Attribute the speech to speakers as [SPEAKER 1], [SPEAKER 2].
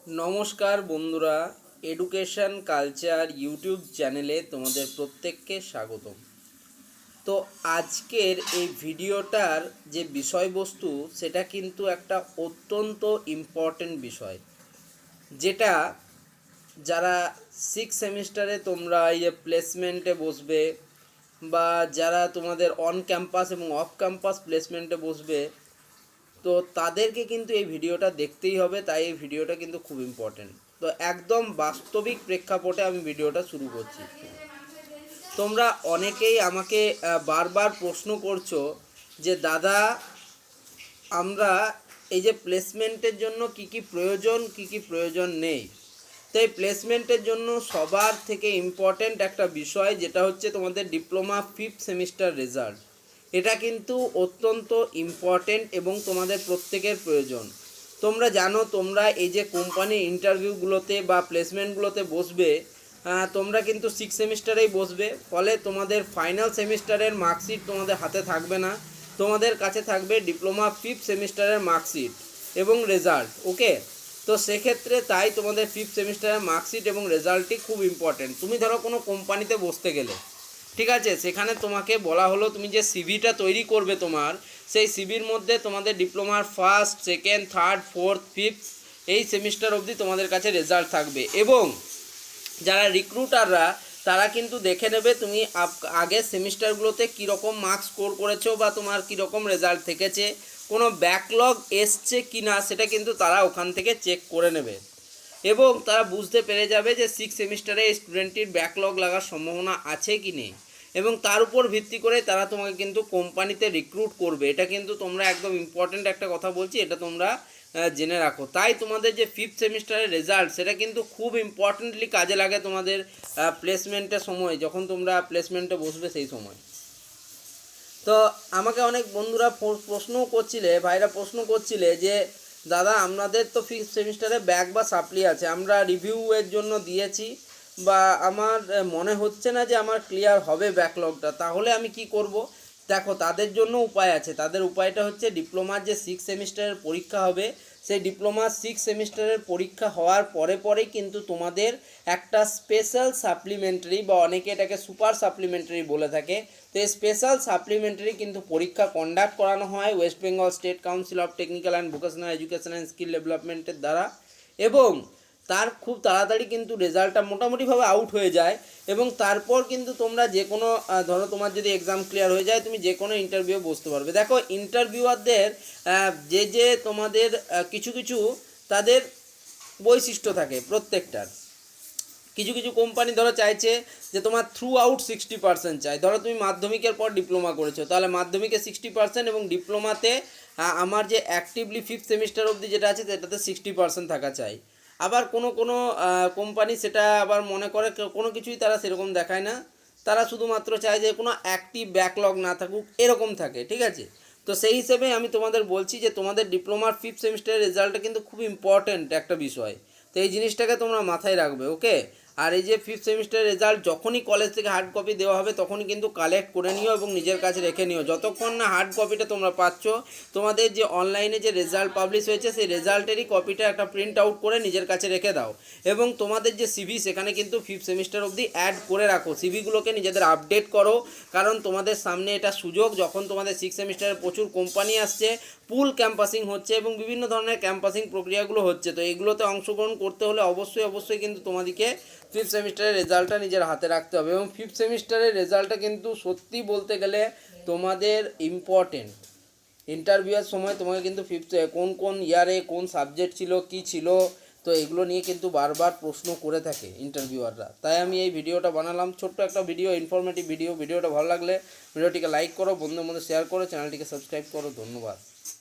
[SPEAKER 1] নমস্কার বন্ধুরা, education culture YouTube চ্যানেলে তোমাদের প্রত্যেককে স্বাগতম। তো আজকের এই ভিডিওটার যে বিষয়বস্তু সেটা কিন্তু একটা অত্যন্ত ইম্পর্টেন্ট বিষয়, যেটা যারা সিক্স সেমিস্টারে তোমরা এই যে প্লেসমেন্টে বসবে বা যারা তোমাদের অন ক্যাম্পাস এবং অফ ক্যাম্পাস প্লেসমেন্টে বসবে, তো তাদেরকে কিন্তু এই ভিডিওটা দেখতেই হবে। তাই এই ভিডিওটা কিন্তু খুব ইম্পর্টেন্ট। তো একদম বাস্তবিক প্রেক্ষাপটে আমি ভিডিওটা শুরু করছি। তোমরা অনেকেই আমাকে বারবার প্রশ্ন করছো যে দাদা, আমরা এই যে প্লেসমেন্টের জন্য কি কি প্রয়োজন নেই। তো এই প্লেসমেন্টের জন্য সবার থেকে ইম্পর্ট্যান্ট একটা বিষয়, যেটা হচ্ছে তোমাদের ডিপ্লোমা ফিফথ সেমিস্টার রেজাল্ট। এটা কিন্তু অত্যন্ত ইম্পর্ট্যান্ট এবং তোমাদের প্রত্যেকের প্রয়োজন। তোমরা জানো, তোমরা এই যে কোম্পানি ইন্টারভিউগুলোতে বা প্লেসমেন্টগুলোতে বসবে, তোমরা কিন্তু সিক্স সেমিস্টারেই বসবে। ফলে তোমাদের ফাইনাল সেমিস্টারের মার্কশিট তোমাদের হাতে থাকবে না, তোমাদের কাছে থাকবে ডিপ্লোমা ফিফথ সেমিস্টারের মার্কশিট এবং রেজাল্ট। ওকে, তো সেক্ষেত্রে তাই তোমাদের ফিফথ সেমিস্টারের মার্কশিট এবং রেজাল্টই খুব ইম্পর্টেন্ট। তুমি ধরো কোনো কোম্পানিতে বসতে গেলে, ঠিক আছে, সেখানে তোমাকে বলা হলো তুমি যে সিভিটা তৈরি করবে, তোমার সেই সিভির মধ্যে তোমাদের ডিপ্লোমার first, second, third, fourth, fifth এই সেমিস্টার অবধি তোমাদের কাছে রেজাল্ট থাকবে। এবং যারা রিক্রুটাররা তারা কিন্তু দেখে নেবে তুমি আগের সেমিস্টারগুলোতে কীরকম মার্কস স্কোর করেছো বা তোমার কীরকম রেজাল্ট থেকেছে, কোনো ব্যাকলগ এসছে কি না সেটা কিন্তু তারা ওখান থেকে চেক করে নেবে। এবং তারা বুঝতে পেরে যাবে যে সিক্স সেমিস্টারে এই স্টুডেন্টটির ব্যাকলগ লাগার সম্ভাবনা আছে কি নেই, এবং তার উপর ভিত্তি করে তারা তোমাকে কিন্তু কোম্পানিতে রিক্রুট করবে। এটা কিন্তু তোমরা একদম ইম্পর্ট্যান্ট একটা কথা বলছি, এটা তোমরা জেনে রাখো। তাই তোমাদের যে ফিফথ সেমিস্টারের রেজাল্ট সেটা কিন্তু খুব ইম্পর্টেন্টলি কাজে লাগে তোমাদের প্লেসমেন্টের সময়, যখন তোমরা প্লেসমেন্টে বসবে সেই সময়। তো আমাকে অনেক বন্ধুরা প্রশ্নও করছিলে, ভাইরা প্রশ্ন করছিলে যে দাদা, আমাদের তো ফিফথ সেমিস্টারে ব্যাক বা সাপ্লি আছে, আমরা রিভিউয়ের জন্য দিয়েছি, বা আমার মনে হচ্ছে না যে আমার ক্লিয়ার হবে ব্যাকলগটা, তাহলে আমি কি করব? দেখো, তাদের জন্য উপায় আছে। তাদের উপায়টা হচ্ছে ডিপ্লোমার যে সিক্স সেমিস্টারের পরীক্ষা হবে, সেই ডিপ্লোমা সিক্স সেমিস্টারের পরীক্ষা হওয়ার পরেই কিন্তু তোমাদের একটা স্পেশাল সাপ্লিমেন্টারি, বা অনেকে এটাকে সুপার সাপ্লিমেন্টারি বলে থাকে, তো এই স্পেশাল সাপ্লিমেন্টারি কিন্তু পরীক্ষা কন্ডাক্ট করানো হয় West Bengal state council of technical and vocational education and skill ডেভেলপমেন্টের দ্বারা। এবং তার খুব তাড়াতাড়ি কিন্তু রেজাল্টটা মোটামুটিভাবে আউট হয়ে যায়। এবং তারপর কিন্তু তোমরা যে কোনো ধরো তোমার যদি এক্সাম ক্লিয়ার হয়ে যায়, তুমি যে কোনো ইন্টারভিউ বসতে পারবে। দেখো, ইন্টারভিউয়ারদের যে তোমাদের কিছু কিছু তাদের বৈশিষ্ট্য থাকে প্রত্যেকটার। কিছু কিছু কোম্পানি ধরো চাইছে যে তোমার থ্রু আউট 60% চাই। ধরো তুমি মাধ্যমিকের পর ডিপ্লোমা করেছো, তাহলে মাধ্যমিকে 60% এবং ডিপ্লোমাতে আমার যে অ্যাক্টিভলি ফিফথ সেমিস্টার অবধি যেটা আছে সেটাতে 60% থাকা চাই। আবার কোনো কোনো কোম্পানি সেটা আবার মনে করে কোনো কিছুই তারা সেরকম দেখায় না, তারা শুধুমাত্র চায় যে কোনো অ্যাক্টিভ ব্যাকলগ না থাকুক, এরকম থাকে। ঠিক আছে, তো সেই হিসেবে আমি তোমাদের বলছি যে তোমাদের ডিপ্লোমার ফিফথ সেমিস্টারের রেজাল্টটা কিন্তু খুব ইম্পর্ট্যান্ট একটা বিষয়। তো এই জিনিসটাকে তোমরা মাথায় রাখবে। ওকে, আর এই যে ফিফথ সেমিস্টারের রেজাল্ট যখনই কলেজ থেকে হার্ড কপি দেওয়া হবে তখনই কিন্তু কালেক্ট করে নিও এবং নিজের কাছে রেখে নিও। যতক্ষণ না হার্ড কপিটা তোমরা পাচ্ছ, তোমাদের যে অনলাইনে যে রেজাল্ট পাবলিশ হয়েছে সেই রেজাল্টেরই কপিটা একটা প্রিন্ট আউট করে নিজের কাছে রেখে দাও। এবং তোমাদের যে সিভি সেখানে কিন্তু ফিফথ সেমিস্টার অবধি অ্যাড করে রাখো, সিভিগুলোকে নিজেদের আপডেট করো। কারণ তোমাদের সামনে এটা সুযোগ, যখন তোমাদের সিক্স সেমিস্টারে প্রচুর কোম্পানি আসছে, পুল ক্যাম্পাসিং হচ্ছে এবং বিভিন্ন ধরনের ক্যাম্পাসিং প্রক্রিয়াগুলো হচ্ছে, তো এগুলোতে অংশগ্রহণ করতে হলে অবশ্যই কিন্তু তোমাদেরকে ফিফথ সেমিস্টারের রেজাল্টটা নিজের হাতে রাখতে হবে। এবং ফিফথ সেমিস্টারের রেজাল্টটা কিন্তু সত্যি বলতে গেলে তোমাদের ইম্পর্টেন্ট। ইন্টারভিউয়ের সময় তোমাকে কিন্তু ফিফথ কোন কোন ইয়ারে কোন সাবজেক্ট ছিল, কি ছিল, তো এগুলো নিয়ে কিন্তু বারবার প্রশ্ন করে থাকে ইন্টারভিউয়াররা। তাই আমি এই ভিডিওটা বানালাম, ছোট্ট একটা ভিডিও, ইনফরমেটিভ ভিডিও। ভিডিওটা ভালো লাগলে ভিডিওটিকে লাইক করো, বন্ধুদের মধ্যে শেয়ার করো, চ্যানেলটিকে সাবস্ক্রাইব করো। ধন্যবাদ।